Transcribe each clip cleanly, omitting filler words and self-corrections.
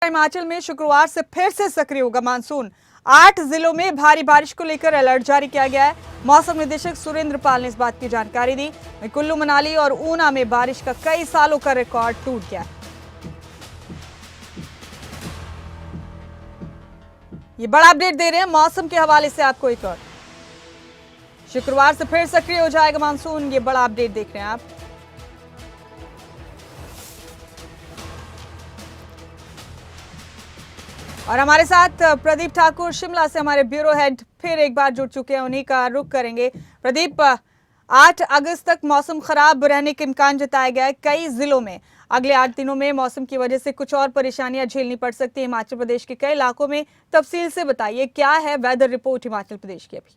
हिमाचल में शुक्रवार से फिर से सक्रिय होगा मानसून। 8 जिलों में भारी बारिश को लेकर अलर्ट जारी किया गया है। मौसम निदेशक सुरेंद्र पाल ने इस बात की जानकारी दी। कुल्लू, मनाली और ऊना में बारिश का कई सालों का रिकॉर्ड टूट गया है। ये बड़ा अपडेट दे रहे हैं मौसम के हवाले से आपको एक और। शुक्रवार से फिर सक्रिय हो जाएगा मानसून, ये बड़ा अपडेट देख रहे हैं आप। और हमारे साथ प्रदीप ठाकुर शिमला से हमारे ब्यूरो हेड फिर एक बार जुड़ चुके हैं, उन्हीं का रुख करेंगे। प्रदीप, 8 अगस्त तक मौसम खराब रहने के इम्कान जताया गया है कई जिलों में। अगले 8 दिनों में मौसम की वजह से कुछ और परेशानियां झेलनी पड़ सकती है हिमाचल प्रदेश के कई इलाकों में। तफसील से बताइए, क्या है वेदर रिपोर्ट हिमाचल प्रदेश की अभी?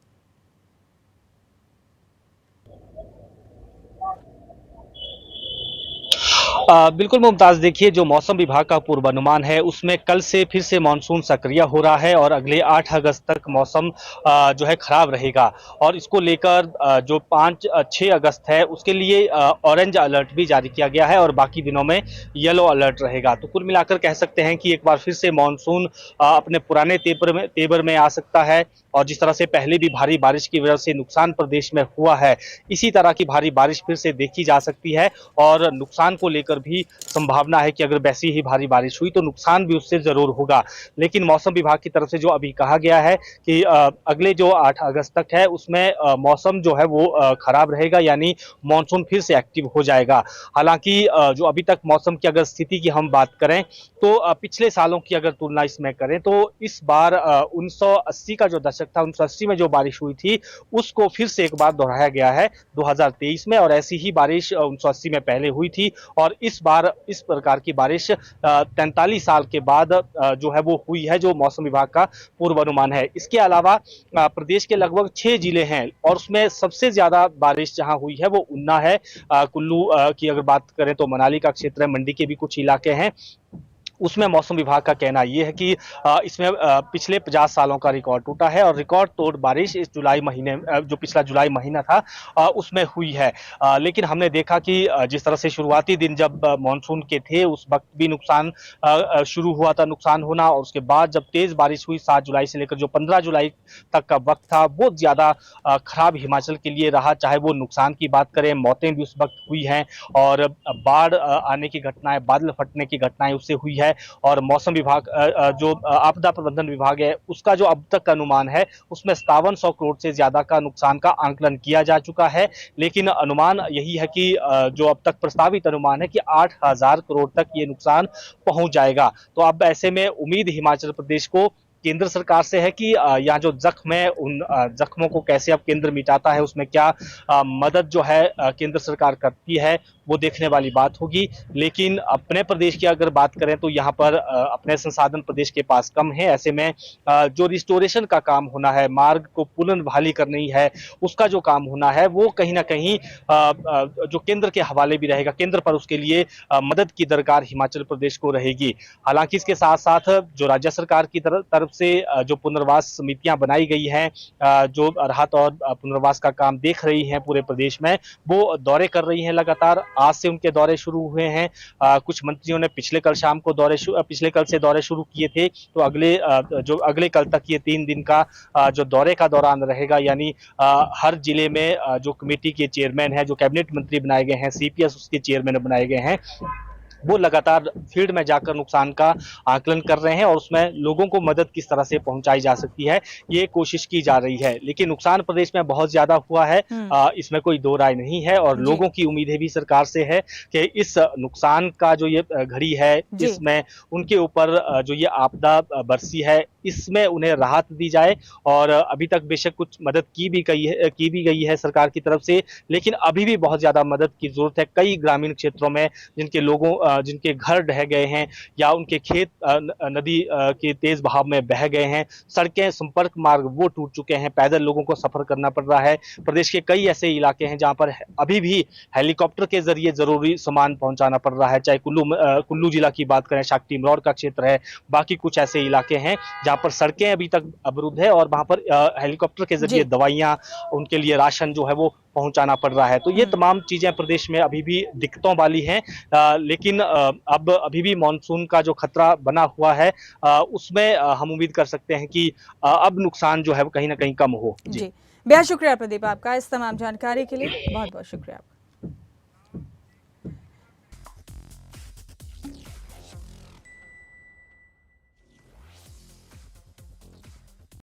बिल्कुल मुमताज, देखिए जो मौसम विभाग का पूर्वानुमान है उसमें कल से फिर से मानसून सक्रिय हो रहा है और अगले 8 अगस्त तक मौसम जो है खराब रहेगा। और इसको लेकर जो 5-6 अगस्त है उसके लिए ऑरेंज अलर्ट भी जारी किया गया है और बाकी दिनों में येलो अलर्ट रहेगा। तो कुल मिलाकर कह सकते हैं कि एक बार फिर से मानसून अपने पुराने तेवर में आ सकता है। और जिस तरह से पहले भी भारी बारिश की वजह से नुकसान प्रदेश में हुआ है, इसी तरह की भारी बारिश फिर से देखी जा सकती है। और नुकसान को लेकर भी संभावना है कि अगर वैसी ही भारी बारिश हुई तो नुकसान भी उससे जरूर होगा। लेकिन मौसम विभाग की तरफ से जो अभी कहा गया है कि अगले जो 8 अगस्त तक है उसमें मौसम जो है वो खराब रहेगा, यानी मानसून फिर से एक्टिव हो जाएगा। हालांकि जो अभी तक मौसम की अगर स्थिति की हम बात करें तो पिछले सालों की अगर तुलना इसमें करें तो इस बार 1980 का जो दशक था, 1980 में जो बारिश हुई थी उसको फिर से एक बार दोहराया गया है 2023 में। और ऐसी ही बारिश 1980 में पहले हुई थी और इस बार इस प्रकार की बारिश 43 साल के बाद जो है वो हुई है, जो मौसम विभाग का पूर्वानुमान है। इसके अलावा प्रदेश के लगभग 6 जिले हैं और उसमें सबसे ज्यादा बारिश जहां हुई है वो ऊना है। कुल्लू की अगर बात करें तो मनाली का क्षेत्र है, मंडी के भी कुछ इलाके हैं। उसमें मौसम विभाग का कहना यह है कि इसमें पिछले 50 सालों का रिकॉर्ड टूटा है और रिकॉर्ड तोड़ बारिश इस जुलाई महीने जो पिछला जुलाई महीना था उसमें हुई है। लेकिन हमने देखा कि जिस तरह से शुरुआती दिन जब मानसून के थे उस वक्त भी नुकसान शुरू हुआ था, नुकसान होना। और उसके बाद जब तेज बारिश हुई 7 जुलाई से लेकर जो 15 जुलाई तक का वक्त था वो ज्यादा खराब हिमाचल के लिए रहा। चाहे वो नुकसान की बात करें, मौतें भी उस वक्त हुई हैं और बाढ़ आने की घटनाएं, बादल फटने की घटनाएं उससे हुई है। और मौसम विभाग जो आपदा प्रबंधन विभाग है उसका जो अब तक का अनुमान है उसमें 5700 करोड़ से ज्यादा का नुकसान का आंकलन किया जा चुका है। लेकिन अनुमान यही है कि जो अब तक प्रस्तावित अनुमान है कि 8000 करोड़ तक ये नुकसान पहुंच जाएगा। तो अब ऐसे में उम्मीद हिमाचल प्रदेश को केंद्र सरकार से है कि यहाँ जो जख्म है उन जख्मों को कैसे अब केंद्र मिटाता है, उसमें क्या मदद जो है केंद्र सरकार करती है वो देखने वाली बात होगी। लेकिन अपने प्रदेश की अगर बात करें तो यहाँ पर अपने संसाधन प्रदेश के पास कम है। ऐसे में जो रिस्टोरेशन का काम होना है, मार्ग को पुनर्बहाली करनी है, उसका जो काम होना है वो कहीं ना कहीं जो केंद्र के हवाले भी रहेगा। केंद्र पर उसके लिए मदद की दरकार हिमाचल प्रदेश को रहेगी। हालांकि इसके साथ साथ जो राज्य सरकार की तरफ से जो पुनर्वास समितियां बनाई गई हैं, जो राहत और पुनर्वास का काम देख रही हैं पूरे प्रदेश में, वो दौरे कर रही हैं लगातार। आज से उनके दौरे शुरू हुए हैं। कुछ मंत्रियों ने पिछले कल से दौरे शुरू किए थे। तो अगले कल तक ये 3 दिन का जो दौरे का दौरान रहेगा, यानी हर जिले में जो कमेटी के चेयरमैन है, जो कैबिनेट मंत्री बनाए गए हैं, सीपीएस उसके चेयरमैन बनाए गए हैं, वो लगातार फील्ड में जाकर नुकसान का आकलन कर रहे हैं और उसमें लोगों को मदद किस तरह से पहुंचाई जा सकती है ये कोशिश की जा रही है। लेकिन नुकसान प्रदेश में बहुत ज्यादा हुआ है, इसमें कोई दो राय नहीं है। और लोगों की उम्मीदें भी सरकार से है कि इस नुकसान का जो ये घड़ी है, इसमें उनके ऊपर जो ये आपदा बरसी है इसमें उन्हें राहत दी जाए। और अभी तक बेशक कुछ मदद की भी गई है सरकार की तरफ से, लेकिन अभी भी बहुत ज्यादा मदद की जरूरत है। कई ग्रामीण क्षेत्रों में जिनके घर ढह गए हैं या उनके खेत नदी के तेज बहाव में बह गए हैं, सड़कें, संपर्क मार्ग वो टूट चुके हैं, पैदल लोगों को सफर करना पड़ रहा है। प्रदेश के कई ऐसे इलाके हैं जहां पर अभी भी हेलीकॉप्टर के जरिए जरूरी सामान पहुंचाना पड़ रहा है। चाहे कुल्लू जिला की बात करें, शाक्टी मरौर का क्षेत्र है, बाकी कुछ ऐसे इलाके हैं जहां पर सड़कें अभी तक अवरुद्ध है और वहां पर हेलीकॉप्टर के जरिए जी। दवाइयां, उनके लिए राशन जो है वो पहुंचाना पड़ रहा है। तो ये हम्म। तमाम चीजें प्रदेश में अभी भी दिक्कतों वाली हैं, लेकिन अब अभी भी मानसून का जो खतरा बना हुआ है, उसमें हम उम्मीद कर सकते हैं कि अब नुकसान जो है वो कहीं ना कहीं कम हो। जी। जी, बेहद शुक्रिया प्रदीप आपका इस तमाम जानकारी के लिए। बहुत बहुत शुक्रिया आपका।